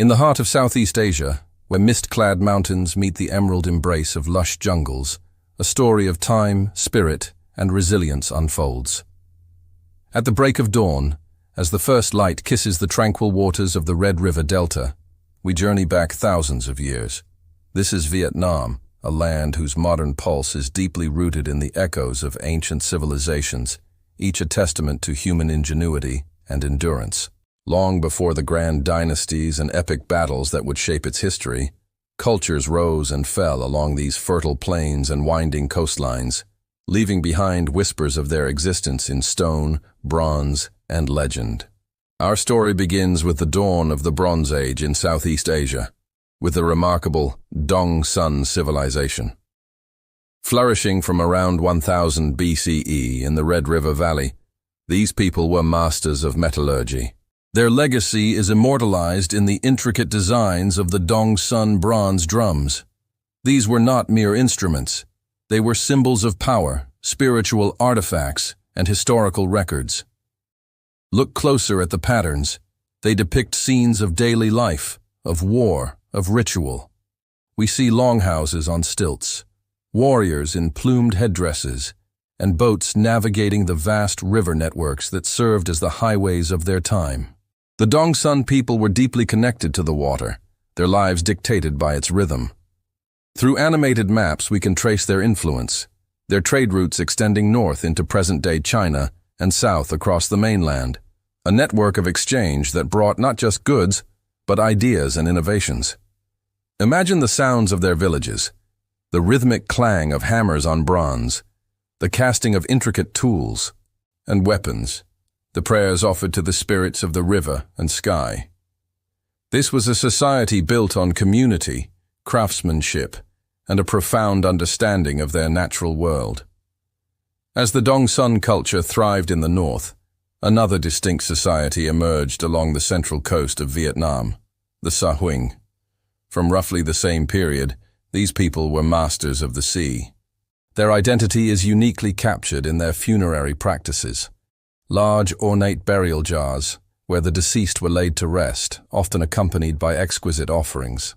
In the heart of Southeast Asia, where mist-clad mountains meet the emerald embrace of lush jungles, a story of time, spirit, and resilience unfolds. At the break of dawn, as the first light kisses the tranquil waters of the Red River Delta, we journey back thousands of years. This is Vietnam, a land whose modern pulse is deeply rooted in the echoes of ancient civilizations, each a testament to human ingenuity and endurance. Long before the grand dynasties and epic battles that would shape its history, cultures rose and fell along these fertile plains and winding coastlines, leaving behind whispers of their existence in stone, bronze, and legend. Our story begins with the dawn of the Bronze Age in Southeast Asia, with the remarkable Dong Sun civilization. Flourishing from around 1000 BCE in the Red River Valley, these people were masters of metallurgy. Their legacy is immortalized in the intricate designs of the Dong Sun bronze drums. These were not mere instruments. They were symbols of power, spiritual artifacts, and historical records. Look closer at the patterns. They depict scenes of daily life, of war, of ritual. We see longhouses on stilts, warriors in plumed headdresses, and boats navigating the vast river networks that served as the highways of their time. The Dong Sun people were deeply connected to the water, their lives dictated by its rhythm. Through animated maps we can trace their influence, their trade routes extending north into present-day China and south across the mainland, a network of exchange that brought not just goods, but ideas and innovations. Imagine the sounds of their villages, the rhythmic clang of hammers on bronze, the casting of intricate tools and weapons, the prayers offered to the spirits of the river and sky. This was a society built on community, craftsmanship, and a profound understanding of their natural world. As the Dong Sun culture thrived in the north, another distinct society emerged along the central coast of Vietnam, the Sa Huynh. From roughly the same period, these people were masters of the sea. Their identity is uniquely captured in their funerary practices. Large ornate burial jars, where the deceased were laid to rest, often accompanied by exquisite offerings.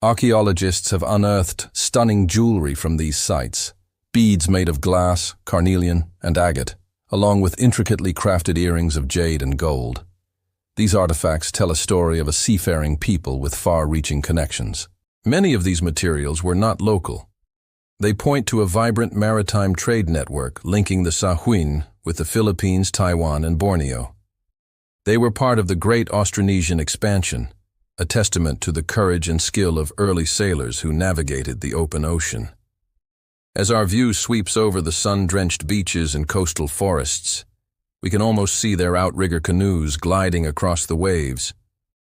Archaeologists have unearthed stunning jewelry from these sites, beads made of glass, carnelian, and agate, along with intricately crafted earrings of jade and gold. These artifacts tell a story of a seafaring people with far-reaching connections. Many of these materials were not local. They point to a vibrant maritime trade network linking the Sa Huynh with the Philippines, Taiwan, and Borneo. They were part of the Great Austronesian Expansion, a testament to the courage and skill of early sailors who navigated the open ocean. As our view sweeps over the sun-drenched beaches and coastal forests, we can almost see their outrigger canoes gliding across the waves,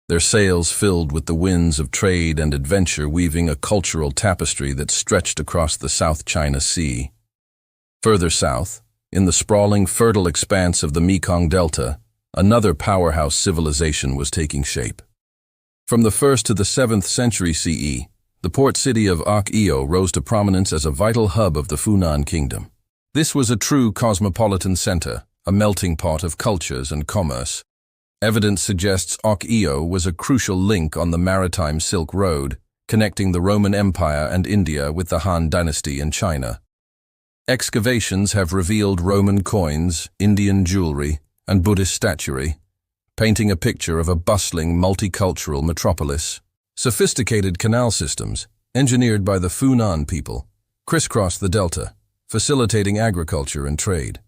their sails filled with the winds of trade and adventure weaving a cultural tapestry that stretched across the South China Sea. Further south, in the sprawling, fertile expanse of the Mekong Delta, another powerhouse civilization was taking shape. From the 1st to the 7th century CE, the port city of 𝐂𝐸𝐸 rose to prominence as a vital hub of the Funan kingdom. This was a true cosmopolitan center, a melting pot of cultures and commerce. Evidence suggests 𝐂𝐸𝐸 was a crucial link on the maritime Silk Road, connecting the Roman Empire and India with the Han Dynasty in China. Excavations have revealed Roman coins, Indian jewelry, and Buddhist statuary, painting a picture of a bustling, multicultural metropolis. Sophisticated canal systems, engineered by the Funan people, crisscross the delta, facilitating agriculture and trade.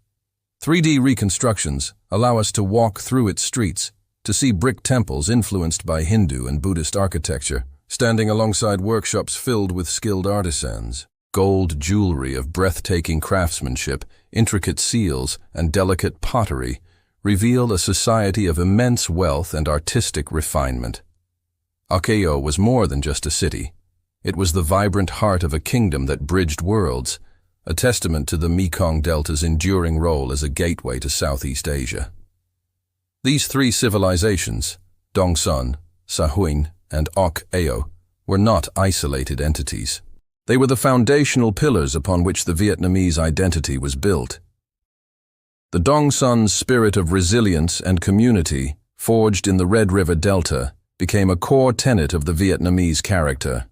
3D reconstructions allow us to walk through its streets, to see brick temples influenced by Hindu and Buddhist architecture, standing alongside workshops filled with skilled artisans. Gold jewelry of breathtaking craftsmanship, intricate seals, and delicate pottery reveal a society of immense wealth and artistic refinement. 𝐂𝐸𝐸 was more than just a city. It was the vibrant heart of a kingdom that bridged worlds, a testament to the Mekong Delta's enduring role as a gateway to Southeast Asia. These three civilizations, Dong Sun, Sa Huynh, and 𝐂𝐸𝐸, were not isolated entities. They were the foundational pillars upon which the Vietnamese identity was built. The Dong Sun's spirit of resilience and community, forged in the Red River Delta, became a core tenet of the Vietnamese character.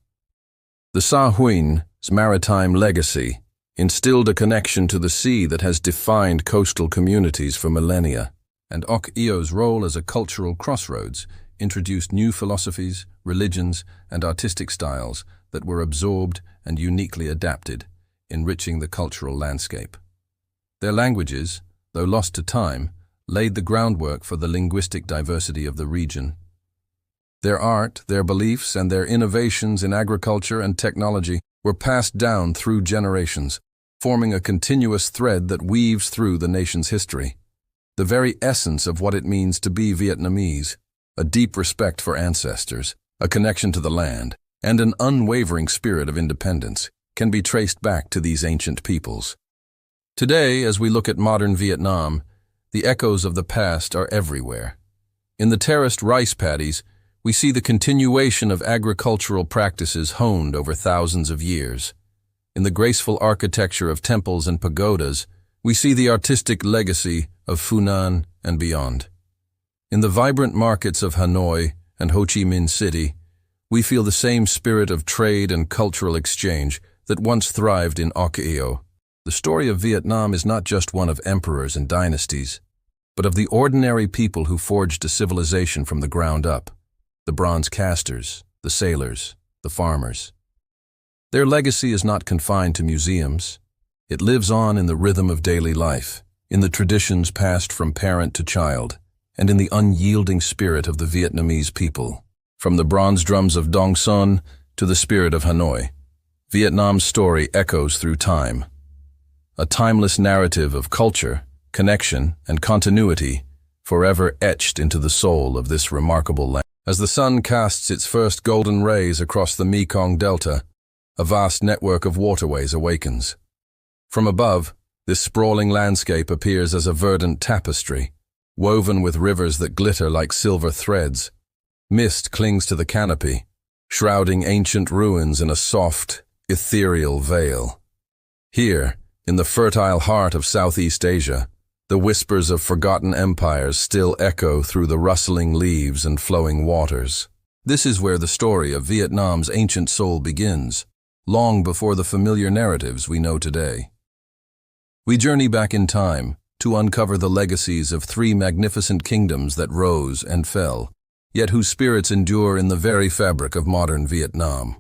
The Sa Huynh's maritime legacy instilled a connection to the sea that has defined coastal communities for millennia, and 𝐂𝐲𝐬𝐈's role as a cultural crossroads introduced new philosophies, religions, and artistic styles that were absorbed and uniquely adapted, enriching the cultural landscape. Their languages, though lost to time, laid the groundwork for the linguistic diversity of the region. Their art, their beliefs, and their innovations in agriculture and technology were passed down through generations, forming a continuous thread that weaves through the nation's history. The very essence of what it means to be Vietnamese, a deep respect for ancestors, a connection to the land, and an unwavering spirit of independence, can be traced back to these ancient peoples. Today, as we look at modern Vietnam, the echoes of the past are everywhere. In the terraced rice paddies, we see the continuation of agricultural practices honed over thousands of years. In the graceful architecture of temples and pagodas, we see the artistic legacy of Funan and beyond. In the vibrant markets of Hanoi and Ho Chi Minh City, we feel the same spirit of trade and cultural exchange that once thrived in 𝐂𝐲𝐬𝐈. The story of Vietnam is not just one of emperors and dynasties, but of the ordinary people who forged a civilization from the ground up. The bronze casters, the sailors, the farmers. Their legacy is not confined to museums. It lives on in the rhythm of daily life, in the traditions passed from parent to child, and in the unyielding spirit of the Vietnamese people. From the bronze drums of Dong Son to the spirit of Hanoi, Vietnam's story echoes through time. A timeless narrative of culture, connection, and continuity, forever etched into the soul of this remarkable land. As the sun casts its first golden rays across the Mekong Delta, a vast network of waterways awakens. From above, this sprawling landscape appears as a verdant tapestry, woven with rivers that glitter like silver threads. Mist clings to the canopy, shrouding ancient ruins in a soft, ethereal veil. Here, in the fertile heart of Southeast Asia, the whispers of forgotten empires still echo through the rustling leaves and flowing waters. This is where the story of Vietnam's ancient soul begins, long before the familiar narratives we know today. We journey back in time to uncover the legacies of three magnificent kingdoms that rose and fell, yet whose spirits endure in the very fabric of modern Vietnam.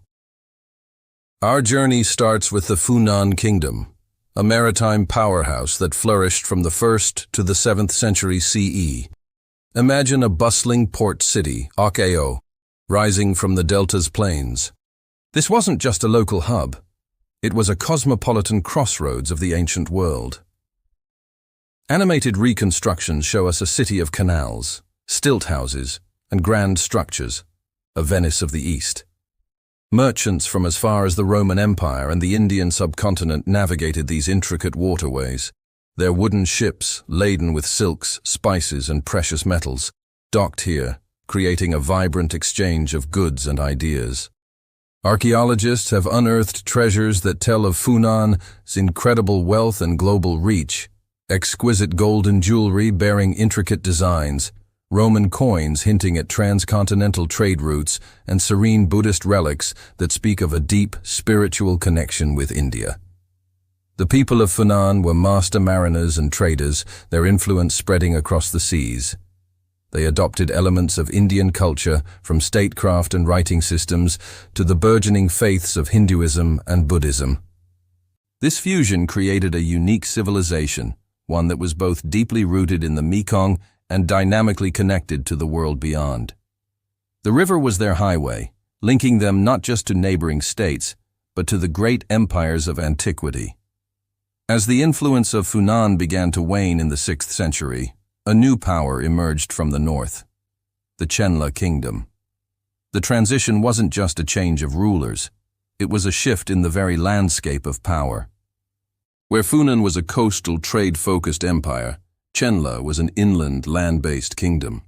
Our journey starts with the Funan Kingdom, a maritime powerhouse that flourished from the 1st to the 7th century CE. Imagine a bustling port city, 𝐂𝐲𝐬𝐈, rising from the delta's plains. This wasn't just a local hub. It was a cosmopolitan crossroads of the ancient world. Animated reconstructions show us a city of canals, stilt houses, and grand structures, a Venice of the East. Merchants from as far as the Roman Empire and the Indian subcontinent navigated these intricate waterways, their wooden ships, laden with silks, spices, and precious metals, docked here, creating a vibrant exchange of goods and ideas. Archaeologists have unearthed treasures that tell of Funan's incredible wealth and global reach, exquisite golden jewelry bearing intricate designs, Roman coins hinting at transcontinental trade routes, and serene Buddhist relics that speak of a deep, spiritual connection with India. The people of Funan were master mariners and traders, their influence spreading across the seas. They adopted elements of Indian culture, from statecraft and writing systems to the burgeoning faiths of Hinduism and Buddhism. This fusion created a unique civilization, one that was both deeply rooted in the Mekong and dynamically connected to the world beyond. The river was their highway, linking them not just to neighboring states, but to the great empires of antiquity. As the influence of Funan began to wane in the 6th century, a new power emerged from the north, the Qianla Kingdom. The transition wasn't just a change of rulers, it was a shift in the very landscape of power. Where Funan was a coastal, trade-focused empire, Qianla was an inland, land-based kingdom.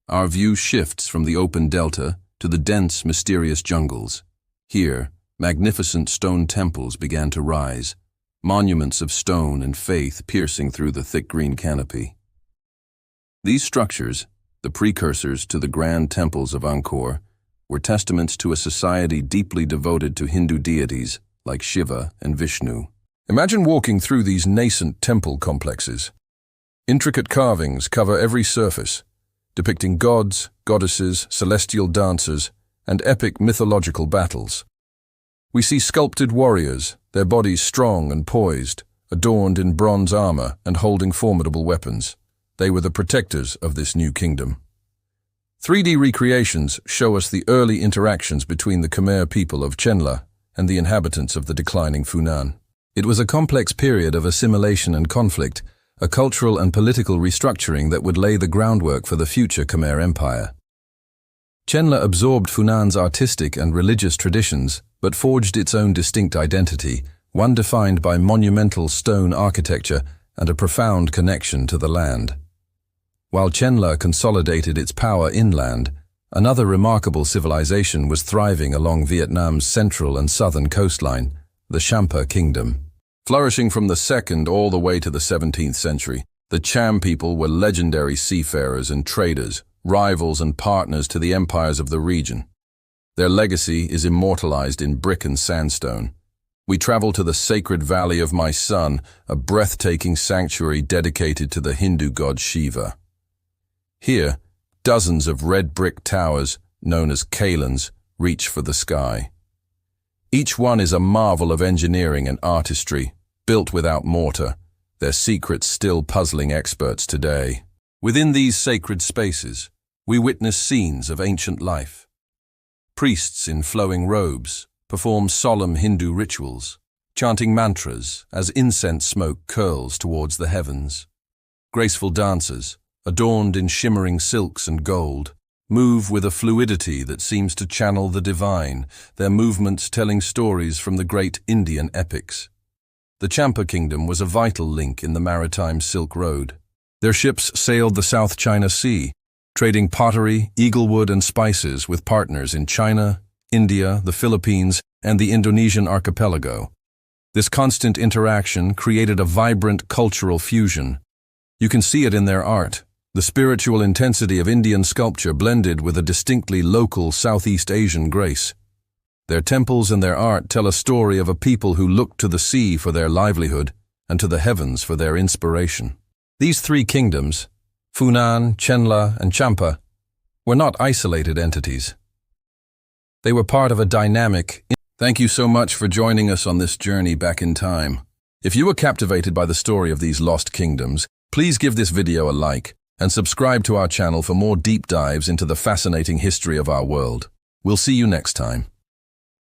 Our view shifts from the open delta to the dense, mysterious jungles. Here, magnificent stone temples began to rise, monuments of stone and faith piercing through the thick green canopy. These structures, the precursors to the grand temples of Angkor, were testaments to a society deeply devoted to Hindu deities like Shiva and Vishnu. Imagine walking through these nascent temple complexes. Intricate carvings cover every surface, depicting gods, goddesses, celestial dancers, and epic mythological battles. We see sculpted warriors, their bodies strong and poised, adorned in bronze armor and holding formidable weapons. They were the protectors of this new kingdom. 3D recreations show us the early interactions between the Khmer people of Chenla and the inhabitants of the declining Funan. It was a complex period of assimilation and conflict, a cultural and political restructuring that would lay the groundwork for the future Khmer Empire. Chenla absorbed Funan's artistic and religious traditions, but forged its own distinct identity, one defined by monumental stone architecture and a profound connection to the land. While Chenla consolidated its power inland, another remarkable civilization was thriving along Vietnam's central and southern coastline, the Champa Kingdom. Flourishing from the 2nd all the way to the 17th century, the Cham people were legendary seafarers and traders, rivals and partners to the empires of the region. Their legacy is immortalized in brick and sandstone. We travel to the sacred Valley of My Son, a breathtaking sanctuary dedicated to the Hindu god Shiva. Here, dozens of red brick towers, known as kalans, reach for the sky. Each one is a marvel of engineering and artistry, built without mortar, their secrets still puzzling experts today. Within these sacred spaces, we witness scenes of ancient life. Priests in flowing robes perform solemn Hindu rituals, chanting mantras as incense smoke curls towards the heavens. Graceful dancers, adorned in shimmering silks and gold, move with a fluidity that seems to channel the divine, their movements telling stories from the great Indian epics. The Champa Kingdom was a vital link in the maritime Silk Road. Their ships sailed the South China Sea, trading pottery, eaglewood, and spices with partners in China, India, the Philippines, and the Indonesian archipelago. This constant interaction created a vibrant cultural fusion. You can see it in their art. The spiritual intensity of Indian sculpture blended with a distinctly local Southeast Asian grace. Their temples and their art tell a story of a people who looked to the sea for their livelihood and to the heavens for their inspiration. These 3 kingdoms, Funan, Chenla, and Champa, were not isolated entities. They were part of a dynamic. Thank you so much for joining us on this journey back in time. If you were captivated by the story of these lost kingdoms, please give this video a like and subscribe to our channel for more deep dives into the fascinating history of our world. We'll see you next time.